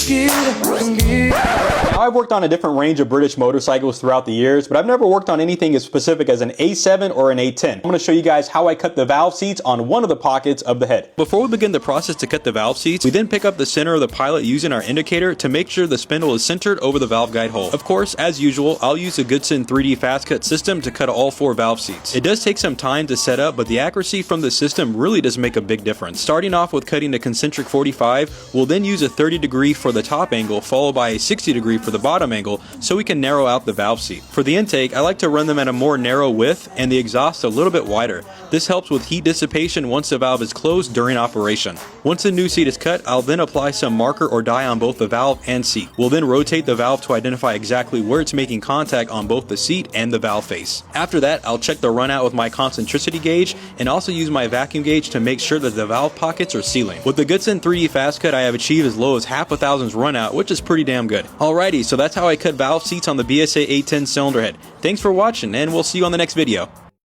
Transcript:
Now, I've worked on a different range of British motorcycles throughout the years, but I've never worked on anything as specific as an A7 or an A10. I'm going to show you guys how I cut the valve seats on one of the pockets of the head. Before we begin the process to cut the valve seats, we then pick up the center of the pilot using our indicator to make sure the spindle is centered over the valve guide hole. Of course, as usual, I'll use a Goodson 3D fast cut system to cut all 4 valve seats. It does take some time to set up, but the accuracy from the system really does make a big difference. Starting off with cutting a concentric 45, we'll then use a 30° for the top angle, followed by a 60° for the bottom angle, so we can narrow out the valve seat. For the intake, I like to run them at a more narrow width and the exhaust a little bit wider. This helps with heat dissipation once the valve is closed during operation. Once the new seat is cut, I'll then apply some marker or dye on both the valve and seat. We'll then rotate the valve to identify exactly where it's making contact on both the seat and the valve face. After that, I'll check the run out with my concentricity gauge and also use my vacuum gauge to make sure that the valve pockets are sealing. With the Goodson 3D fast cut, I have achieved as low as half a thousandths run out, which is pretty damn good. Alrighty, so that's how I cut valve seats on the BSA A10 cylinder head. Thanks for watching, and we'll see you on the next video.